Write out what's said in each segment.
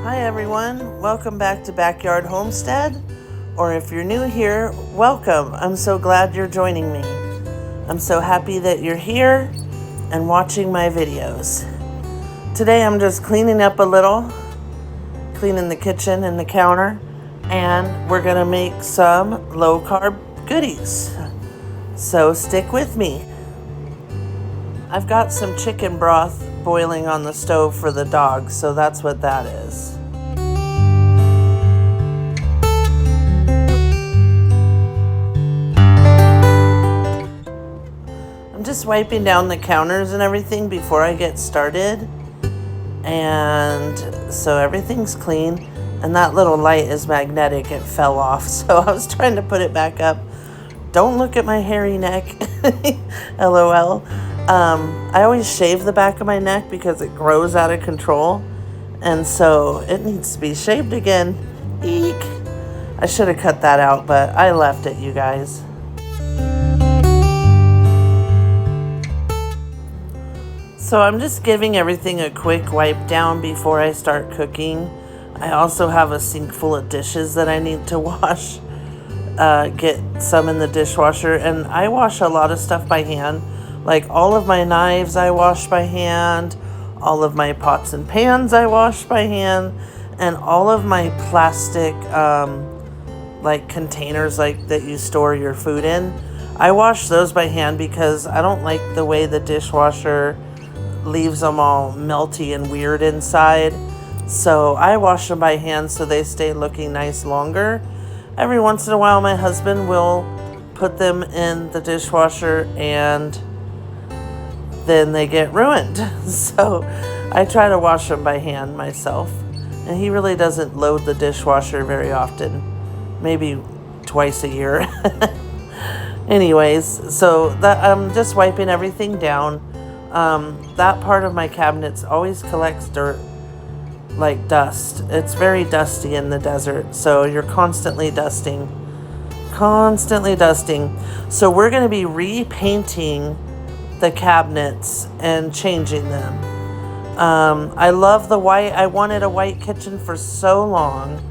Hi everyone, welcome back to Backyard Homestead, or if you're new here, welcome. I'm so glad you're joining me. I'm so happy that you're here and watching my videos. Today I'm just cleaning up a little, cleaning the kitchen and the counter, and we're gonna make some low-carb goodies. So stick with me. I've got some chicken broth boiling on the stove for the dogs, so that's what that is. I'm just wiping down the counters and everything before I get started, and so everything's clean. And that little light is magnetic, it fell off, so I was trying to put it back up. Don't look at my hairy neck. LOL. I always shave the back of my neck because it grows out of control, and so it needs to be shaved again. Eek. I should have cut that out, but I left it, you guys. So I'm just giving everything a quick wipe down before I start cooking. I also have a sink full of dishes that I need to wash. Get some in the dishwasher, and I wash a lot of stuff by hand. Like all of my knives I wash by hand, all of my pots and pans I wash by hand, and all of my plastic like containers like that you store your food in, I wash those by hand because I don't like the way the dishwasher leaves them all melty and weird inside. So I wash them by hand so they stay looking nice longer. Every once in a while my husband will put them in the dishwasher and then they get ruined. So I try to wash them by hand myself. And he really doesn't load the dishwasher very often. Maybe twice a year. Anyways, so that I'm just wiping everything down. That part of my cabinets always collects dirt, like dust. It's very dusty in the desert, so you're constantly dusting. So we're going to be repainting the cabinets and changing them. I love the white. I wanted a white kitchen for so long,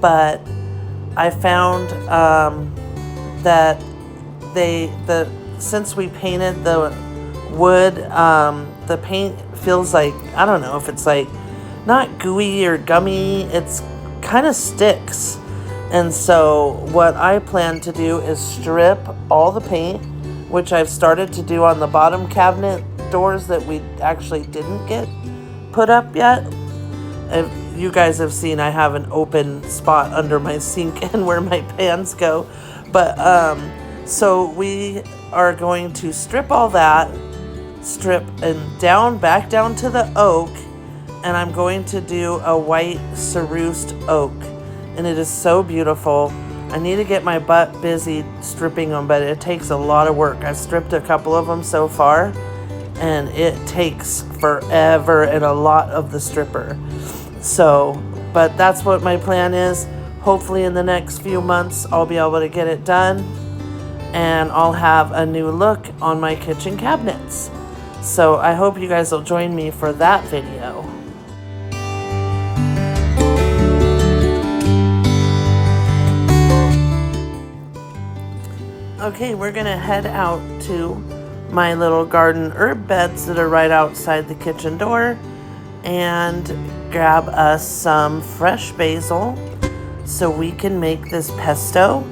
but I found that since we painted the wood, the paint feels like, I don't know if it's like not gooey or gummy, it's kind of sticks. And so what I plan to do is strip all the paint, which I've started to do on the bottom cabinet doors that we actually didn't get put up yet. If you guys have seen, I have an open spot under my sink and where my pans go. But so we are going to strip all that, strip and back down to the oak, and I'm going to do a white cerused oak, and it is so beautiful. I need to get my butt busy stripping them, but it takes a lot of work. I've stripped a couple of them so far, and it takes forever and a lot of the stripper. So, but that's what my plan is. Hopefully in the next few months, I'll be able to get it done, and I'll have a new look on my kitchen cabinets. So I hope you guys will join me for that video. Okay, we're gonna head out to my little garden herb beds that are right outside the kitchen door and grab us some fresh basil so we can make this pesto.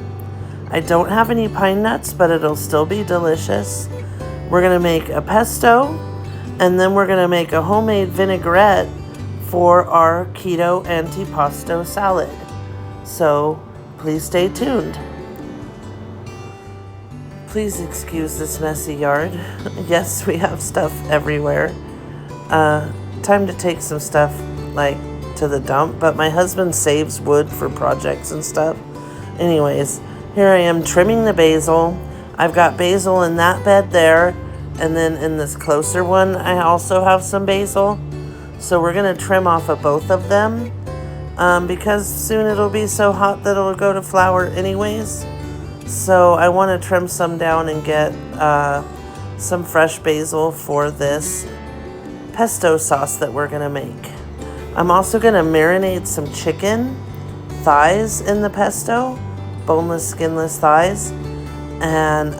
I don't have any pine nuts, but it'll still be delicious. We're gonna make a pesto, and then we're gonna make a homemade vinaigrette for our Keto Antipasto salad. So please stay tuned. Please excuse this messy yard. Yes, we have stuff everywhere. Time to take some stuff like to the dump, but my husband saves wood for projects and stuff. Anyways, here I am trimming the basil. I've got basil in that bed there, and then in this closer one I also have some basil. So we're gonna trim off of both of them because soon it'll be so hot that it'll go to flower anyways. So I want to trim some down and get some fresh basil for this pesto sauce that we're gonna make. I'm also going to marinate some chicken thighs in the pesto, boneless, skinless thighs. And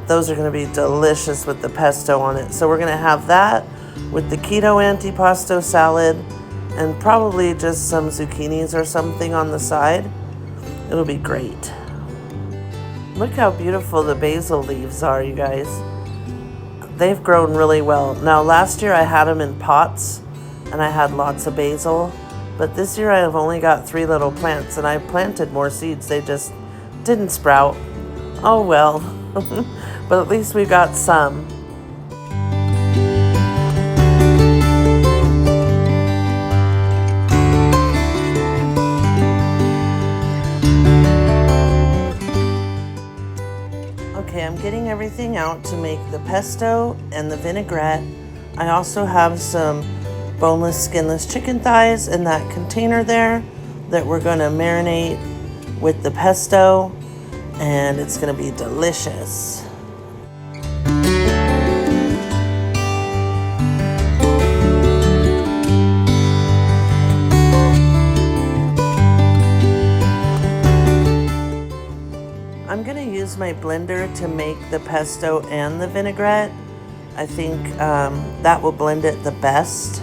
those are going to be delicious with the pesto on it. So we're going to have that with the Keto Antipasto salad and probably just some zucchinis or something on the side. It'll be great. Look how beautiful the basil leaves are, you guys. They've grown really well. Now, last year I had them in pots and I had lots of basil, but this year I have only got 3 little plants and I planted more seeds. They just didn't sprout. Oh well, but at least we got some. Okay, I'm getting everything out to make the pesto and the vinaigrette. I also have some boneless, skinless chicken thighs in that container there that we're going to marinate with the pesto, and it's going to be delicious. I'm going to use my blender to make the pesto and the vinaigrette. I think that will blend it the best.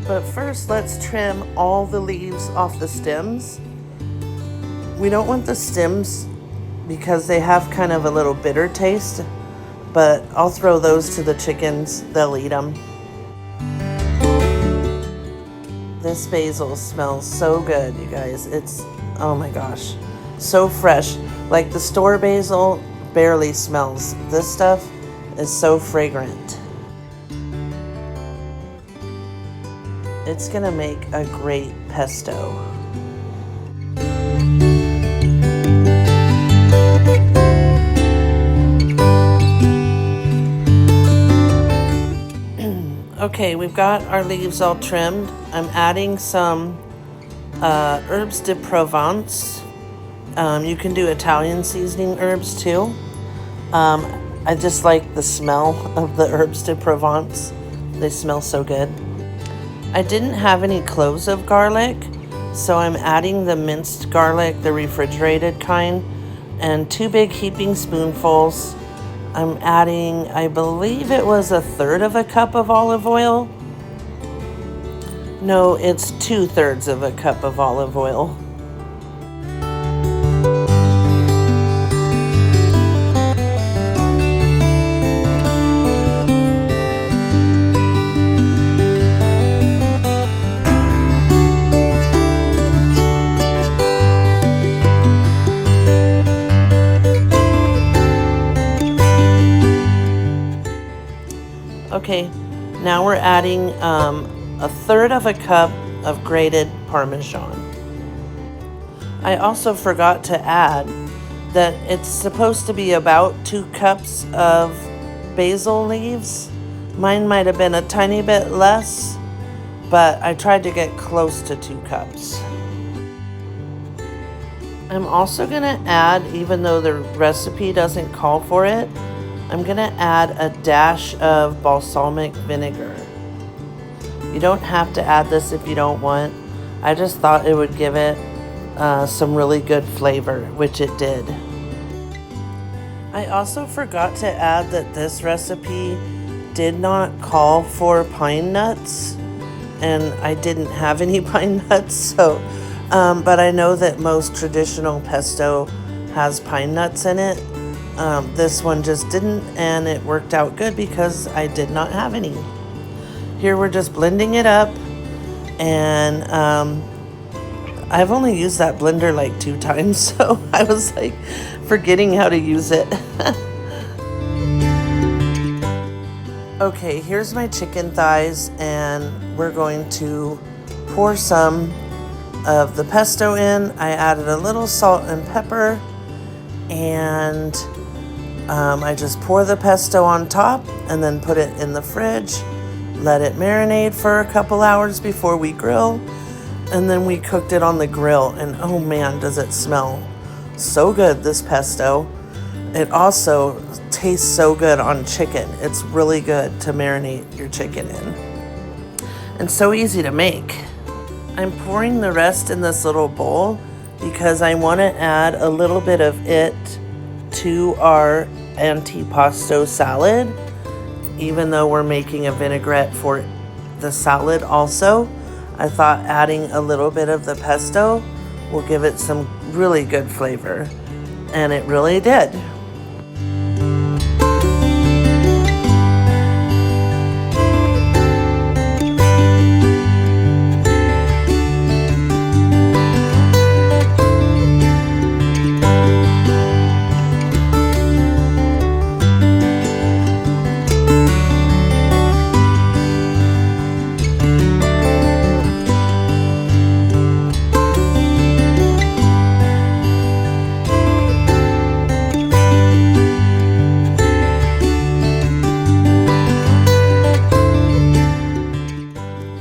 But first, let's trim all the leaves off the stems. We don't want the stems because they have kind of a little bitter taste, but I'll throw those to the chickens. They'll eat them. This basil smells so good, you guys. It's, oh my gosh, so fresh. Like the store basil barely smells. This stuff is so fragrant. It's gonna make a great pesto. Okay, we've got our leaves all trimmed. I'm adding some herbs de Provence. You can do Italian seasoning herbs too. I just like the smell of the herbs de Provence. They smell so good. I didn't have any cloves of garlic, so I'm adding the minced garlic, the refrigerated kind, and 2 big heaping spoonfuls. I'm adding, I believe it was 1/3 cup of olive oil. No, it's 2/3 cup of olive oil. Okay, now we're adding 1/3 cup of grated Parmesan. I also forgot to add that it's supposed to be about 2 cups of basil leaves. Mine might have been a tiny bit less, but I tried to get close to 2 cups. I'm also gonna add, even though the recipe doesn't call for it, I'm gonna add a dash of balsamic vinegar. You don't have to add this if you don't want. I just thought it would give it some really good flavor, which it did. I also forgot to add that this recipe did not call for pine nuts, and I didn't have any pine nuts, so but I know that most traditional pesto has pine nuts in it. This one just didn't, and it worked out good because I did not have any. Here we're just blending it up, and I've only used that blender like 2 times, so I was like forgetting how to use it. Okay, here's my chicken thighs, and we're going to pour some of the pesto in. I added a little salt and pepper, and I just pour the pesto on top and then put it in the fridge, let it marinate for a couple hours before we grill, and then we cooked it on the grill, and oh man, does it smell so good, this pesto. It also tastes so good on chicken. It's really good to marinate your chicken in. And so easy to make. I'm pouring the rest in this little bowl because I want to add a little bit of it to our antipasto salad, even though we're making a vinaigrette for the salad also. I thought adding a little bit of the pesto will give it some really good flavor, and it really did.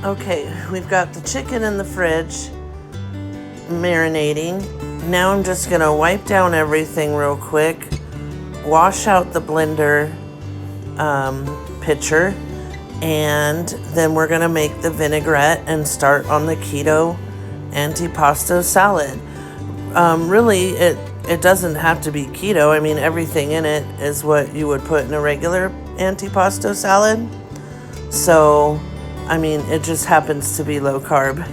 Okay, we've got the chicken in the fridge marinating. Now I'm just gonna wipe down everything real quick, wash out the blender pitcher, and then we're gonna make the vinaigrette and start on the keto antipasto salad. Really, it doesn't have to be keto. I mean, everything in it is what you would put in a regular antipasto salad. So, I mean, it just happens to be low carb.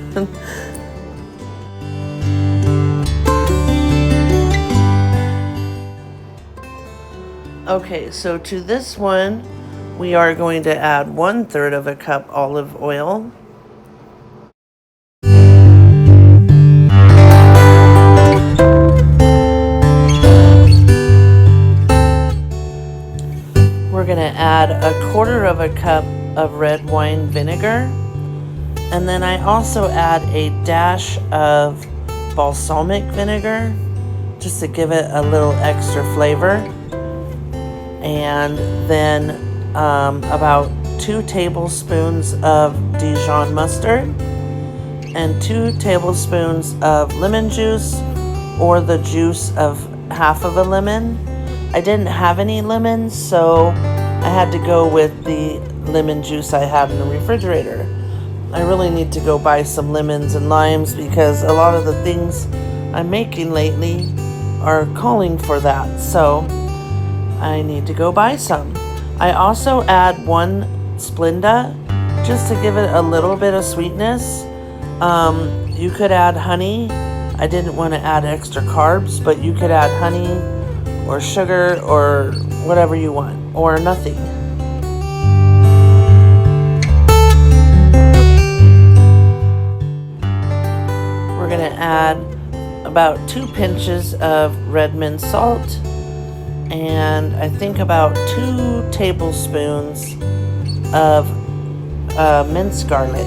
Okay, so to this one, we are going to add 1/3 of a cup olive oil. We're gonna add 1/4 of a cup of red wine vinegar, and then I also add a dash of balsamic vinegar just to give it a little extra flavor, and then about 2 tablespoons of Dijon mustard and 2 tablespoons of lemon juice, or the juice of half of a lemon. I didn't have any lemons, so I had to go with the lemon juice I had in the refrigerator. I really need to go buy some lemons and limes because a lot of the things I'm making lately are calling for that, so I need to go buy some. I also add 1 Splenda just to give it a little bit of sweetness. You could add honey. I didn't want to add extra carbs, but you could add honey or sugar or whatever you want, or nothing. We're gonna add about 2 pinches of red mint salt, and I think about 2 tablespoons of minced garlic.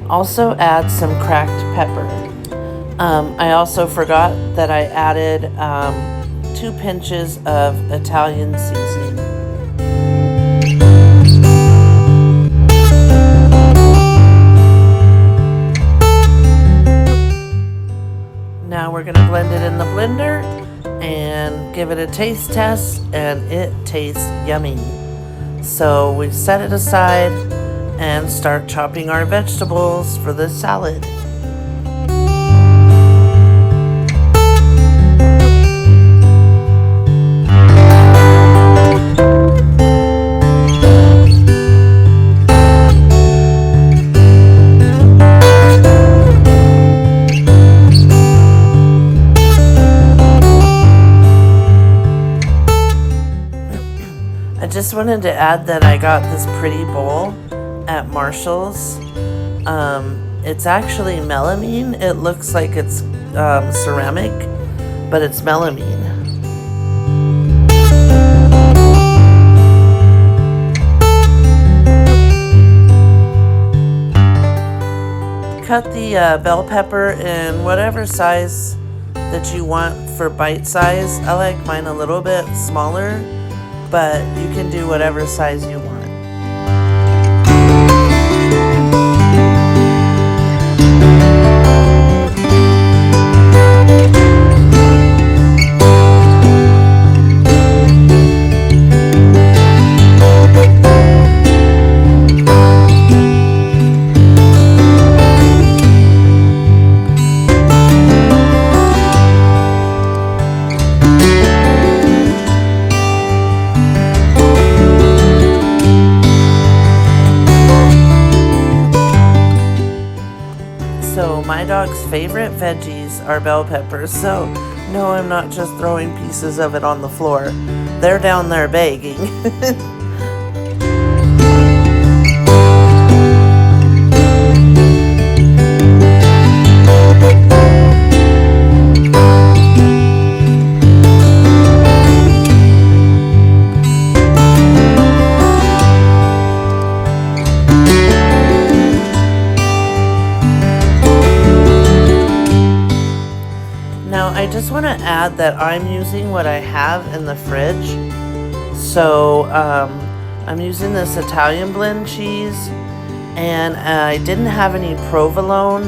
Also add some cracked pepper. I also forgot that I added 2 pinches of Italian seasoning. Now we're gonna blend it in the blender and give it a taste test, and it tastes yummy. So we set it aside and start chopping our vegetables for this salad. I just wanted to add that I got this pretty bowl at Marshall's. It's actually melamine. It looks like it's ceramic, but it's melamine. Cut the bell pepper in whatever size that you want for bite size. I like mine a little bit smaller, but you can do whatever size you want. favorite veggies are bell peppers, so no, I'm not just throwing pieces of it on the floor. They're down there begging. I just want to add that I'm using what I have in the fridge. So I'm using this Italian blend cheese, and I didn't have any provolone,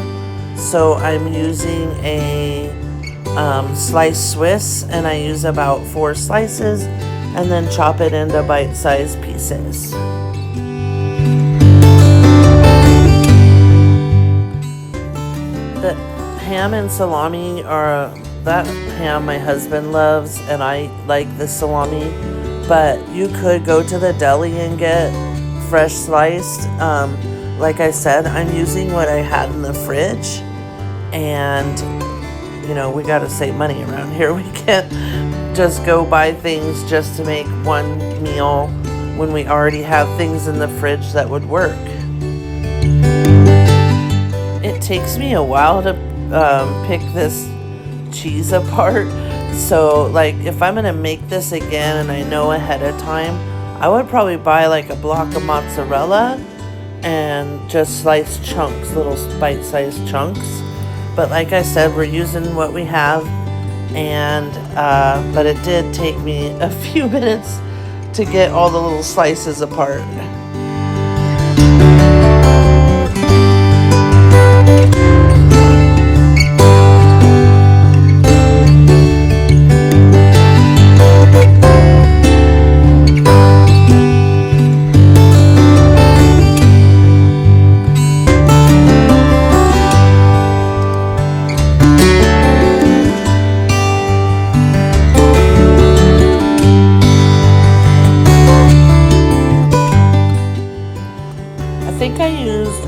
so I'm using a sliced Swiss, and I use about 4 slices and then chop it into bite-sized pieces. The ham and salami are that ham my husband loves, and I like this salami, but you could go to the deli and get fresh sliced. Like I said, I'm using what I had in the fridge, and you know, we got to save money around here. We can't just go buy things just to make one meal when we already have things in the fridge that would work. It takes me a while to pick this cheese apart, so like if I'm gonna make this again and I know ahead of time, I would probably buy like a block of mozzarella and just slice chunks, little bite-sized chunks. But like I said, we're using what we have, and but it did take me a few minutes to get all the little slices apart.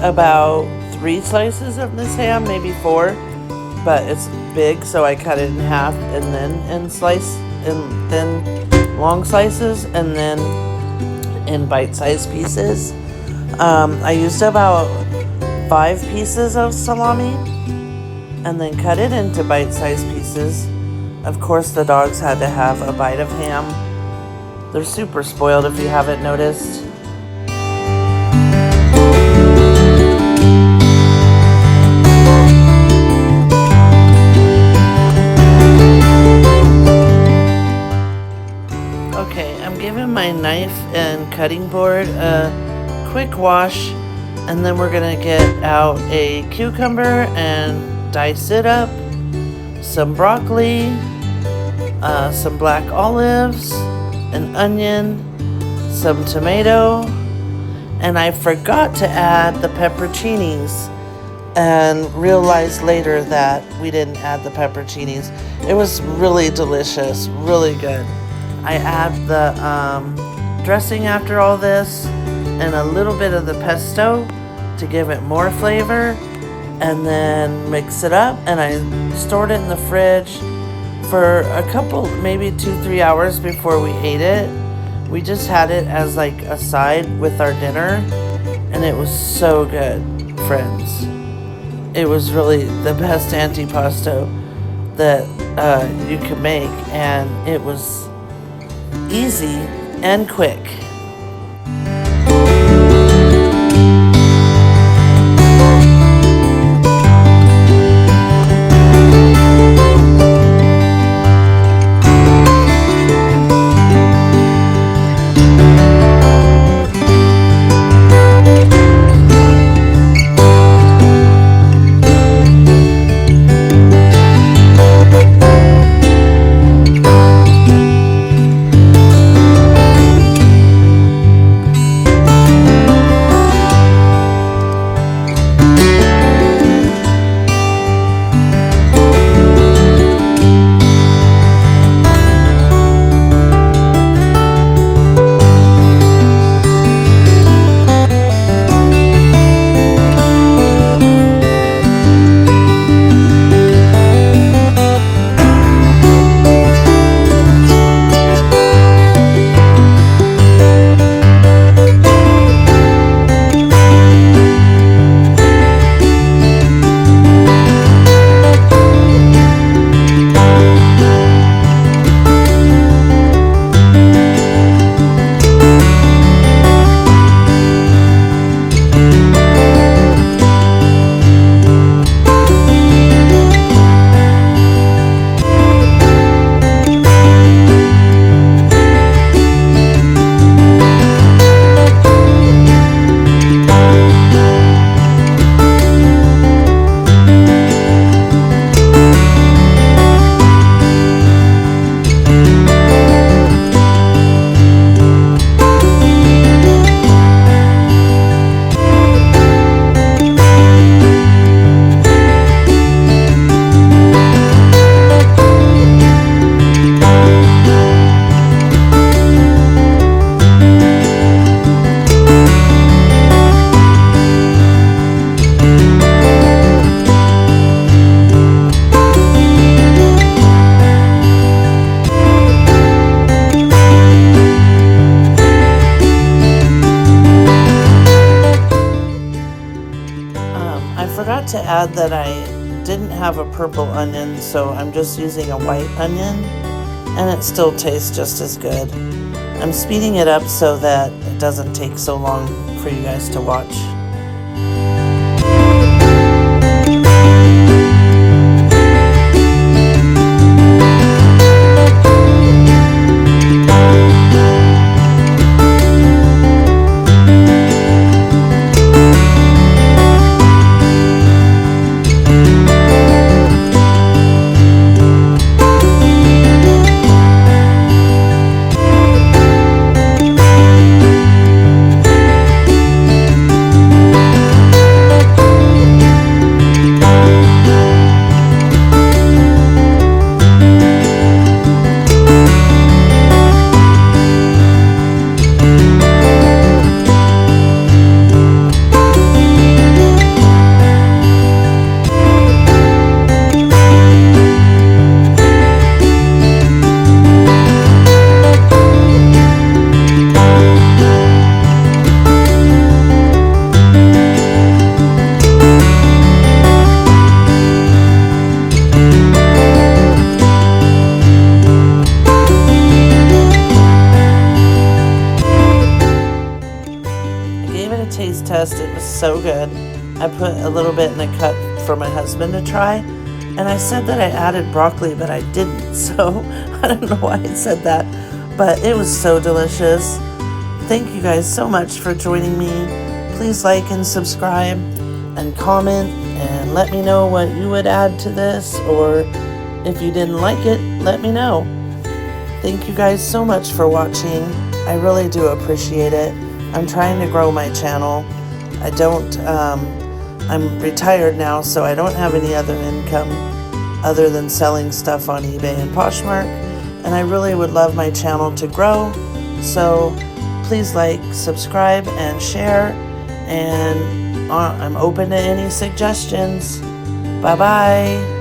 About 3 slices of this ham, maybe 4, but it's big, so I cut it in half and then in long slices and then in bite-sized pieces. I used about 5 pieces of salami and then cut it into bite-sized pieces. Of course, the dogs had to have a bite of ham. They're super spoiled if you haven't noticed. My knife and cutting board a quick wash, and then we're gonna get out a cucumber and dice it up, some broccoli, some black olives, an onion, some tomato, and I forgot to add the pepperoncinis and realized later that we didn't add the pepperoncinis. It was really delicious, really good. I add the dressing after all this and a little bit of the pesto to give it more flavor, and then mix it up, and I stored it in the fridge for a couple, maybe 2-3 hours before we ate it. We just had it as like a side with our dinner, and it was so good, friends. It was really the best antipasto that you could make, and it was easy and quick. to add that I didn't have a purple onion, so I'm just using a white onion, and it still tastes just as good. I'm speeding it up so that it doesn't take so long for you guys to watch. Taste test. It was so good. I put a little bit in a cup for my husband to try, and I said that I added broccoli, but I didn't, so I don't know why I said that, but it was so delicious. Thank you guys so much for joining me. Please like and subscribe and comment and let me know what you would add to this, or if you didn't like it, let me know. Thank you guys so much for watching. I really do appreciate it. I'm trying to grow my channel. I'm retired now, so I don't have any other income other than selling stuff on eBay and Poshmark, and I really would love my channel to grow. So please like, subscribe, and share, and I'm open to any suggestions. Bye-bye.